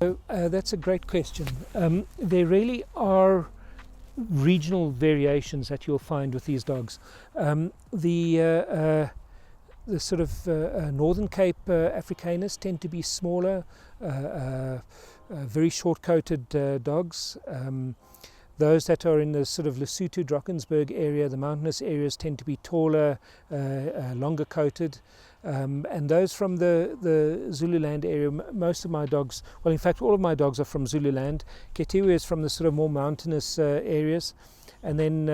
So that's a great question. There really are regional variations that you'll find with these dogs. The sort of Northern Cape AfriCanines tend to be smaller, very short-coated dogs. Those that are in the sort of Lesotho, Drakensberg area, the mountainous areas, tend to be taller, longer coated. And those from the Zululand area, most of my dogs, well, in fact, all of my dogs are from Zululand. Ketiwe is from the sort of more mountainous areas. And then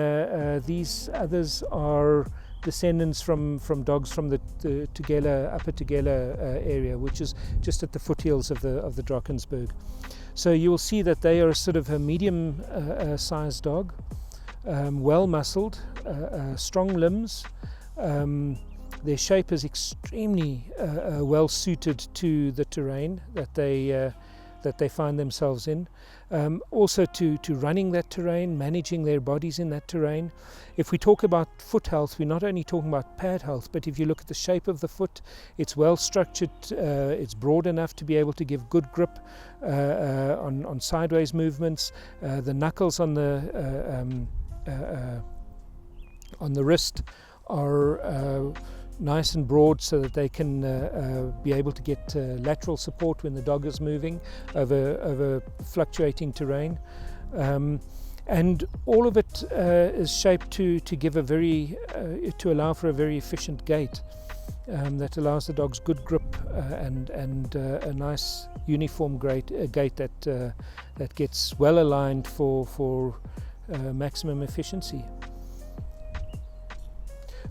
these others are descendants from dogs from the Tugela, upper Tugela area, which is just at the foothills of the Drakensberg. So you will see that they are sort of a medium sized dog, well muscled, strong limbs. Their shape is extremely well suited to the terrain that they find themselves in. Also to running that terrain, managing their bodies in that terrain. If we talk about foot health, we're not only talking about pad health, but if you look at the shape of the foot, it's well structured, it's broad enough to be able to give good grip on sideways movements. The knuckles on the wrist are nice and broad so that they can be able to get lateral support when the dog is moving over fluctuating terrain. And all of it is shaped to give to allow for a very efficient gait that allows the dogs good grip and a nice uniform gait that gets well aligned for maximum efficiency.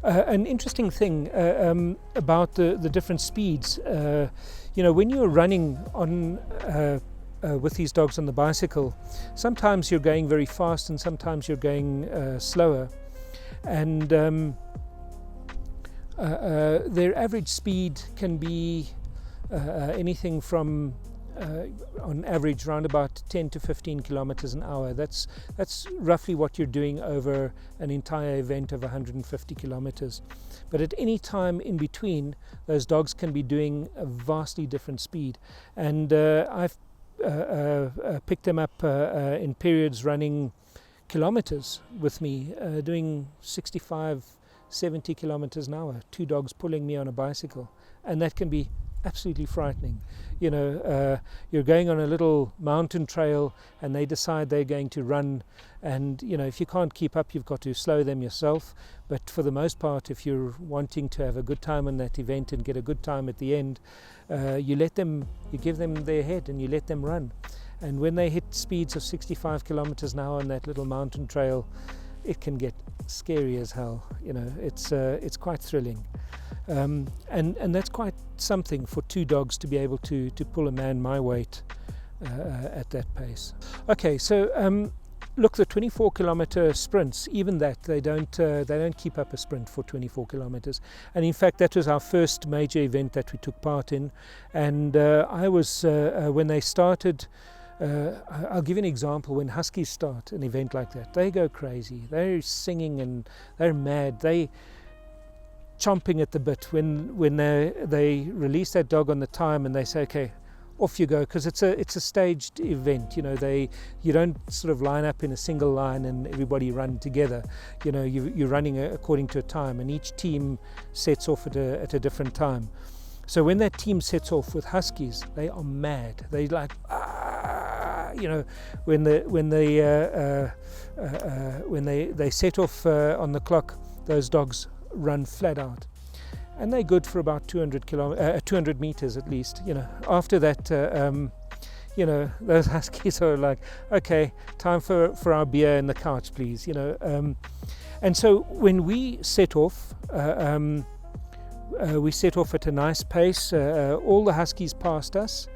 An interesting thing about the different speeds, when you're running on with these dogs on the bicycle, sometimes you're going very fast and sometimes you're going slower, and their average speed can be anything from on average around about 10 to 15 kilometers an hour. That's roughly what you're doing over an entire event of 150 kilometers. But at any time in between, those dogs can be doing a vastly different speed. And I've picked them up in periods running kilometers with me, doing 65, 70 kilometers an hour, 2 dogs pulling me on a bicycle. And that can be absolutely frightening. You're going on a little mountain trail and they decide they're going to run, and if you can't keep up, you've got to slow them yourself. But for the most part, if you're wanting to have a good time on that event and get a good time at the end, you give them their head and you let them run. And when they hit speeds of 65 kilometers an hour on that little mountain trail, it can get scary as hell. It's quite thrilling. And that's quite something for 2 dogs to be able to pull a man my weight at that pace. Okay, so look, the 24-kilometer sprints, even that they don't keep up a sprint for 24 kilometers. And in fact, that was our first major event that we took part in. And I was when they started. I'll give you an example. When huskies start an event like that, they go crazy. They're singing and they're mad. They chomping at the bit when they release that dog on the time and they say, okay, off you go, because it's a staged event. You don't sort of line up in a single line and everybody run together. You're running according to a time, and each team sets off at a different time. So when that team sets off with huskies, they are mad. They like when they set off on the clock, those dogs run flat out, and they're good for about 200 meters at least. After that, those huskies are like, okay, time for our beer and the couch, please. And so when we set off, we set off at a nice pace. All the huskies passed us,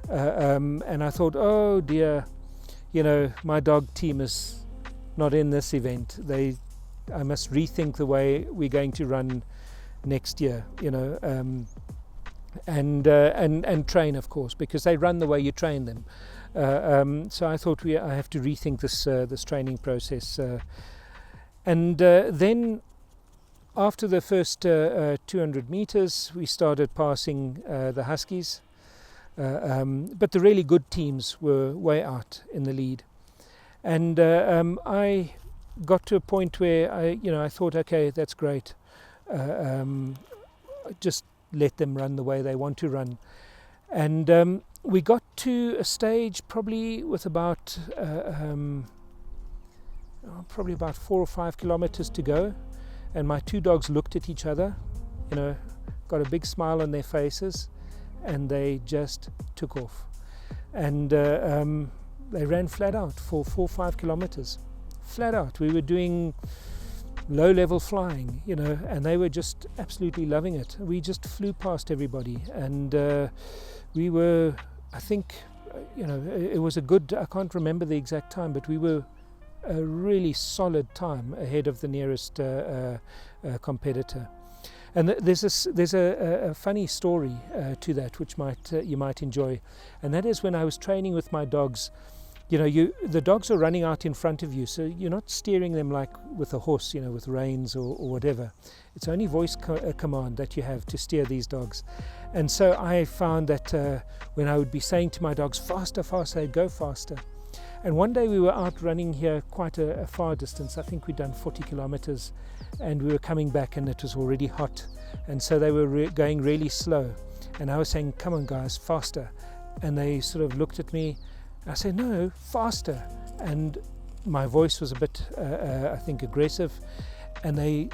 and I thought, oh dear, my dog team is not in this event. I must rethink the way we're going to run next year, and train, of course, because they run the way you train them. So I thought I have to rethink this training process. And then after the first 200 meters, we started passing the huskies. But the really good teams were way out in the lead. And I got to a point where I thought, okay, that's great. Just let them run the way they want to run. And we got to a stage probably with about 4 or 5 kilometers to go, and my two dogs looked at each other, got a big smile on their faces, and they just took off. And they ran flat out for 4 or 5 kilometers, flat out. We were doing low-level flying, and they were just absolutely loving it. We just flew past everybody, and we were, I think, it was a good, I can't remember the exact time, but we were a really solid time ahead of the nearest competitor. And there's a funny story to that, which you might enjoy, and that is when I was training with my dogs. The dogs are running out in front of you, so you're not steering them like with a horse, with reins or whatever. It's only voice command that you have to steer these dogs. And so I found that when I would be saying to my dogs, faster, faster, they'd go faster. And one day we were out running here quite a far distance. I think we'd done 40 kilometers, and we were coming back, and it was already hot. And so they were going really slow. And I was saying, come on guys, faster. And they sort of looked at me. I said, no, faster. And my voice was a bit, I think, aggressive, and they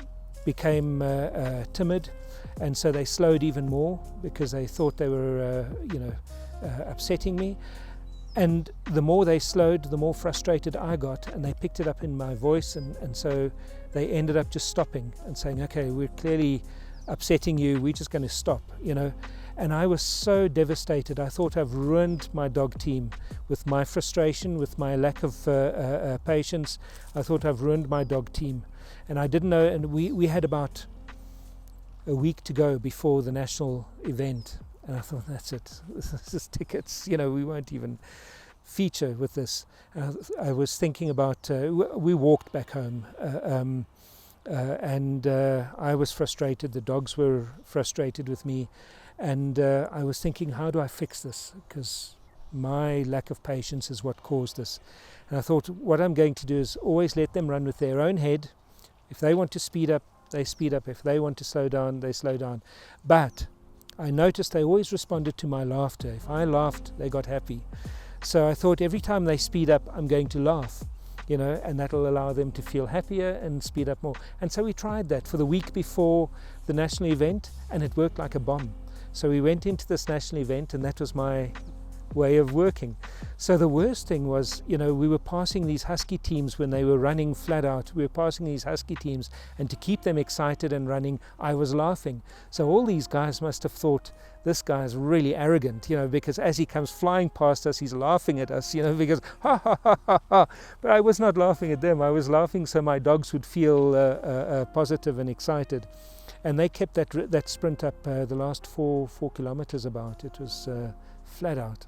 became timid, and so they slowed even more because they thought they were, upsetting me. And the more they slowed, the more frustrated I got, and they picked it up in my voice, and so they ended up just stopping and saying, okay, we're clearly upsetting you, we're just going to stop, And I was so devastated. I thought I've ruined my dog team with my frustration, with my lack of patience. I thought I've ruined my dog team. And I didn't know, and we had about a week to go before the national event. And I thought, that's it. This is tickets. We won't even feature with this. I was thinking about, we walked back home. And I was frustrated. The dogs were frustrated with me. And I was thinking, how do I fix this? Because my lack of patience is what caused this. And I thought, what I'm going to do is always let them run with their own head. If they want to speed up, they speed up. If they want to slow down, they slow down. But I noticed they always responded to my laughter. If I laughed, they got happy. So I thought every time they speed up, I'm going to laugh. And that'll allow them to feel happier and speed up more. And so we tried that for the week before the national event, and it worked like a bomb. So we went into this national event, and that was my way of working. So the worst thing was, we were passing these husky teams when they were running flat out. We were passing these husky teams, and to keep them excited and running, I was laughing. So all these guys must have thought, this guy's really arrogant, because as he comes flying past us, he's laughing at us, because ha ha ha ha ha. But I was not laughing at them. I was laughing so my dogs would feel positive and excited. And they kept that sprint up the last 4 kilometers about. It was flat out.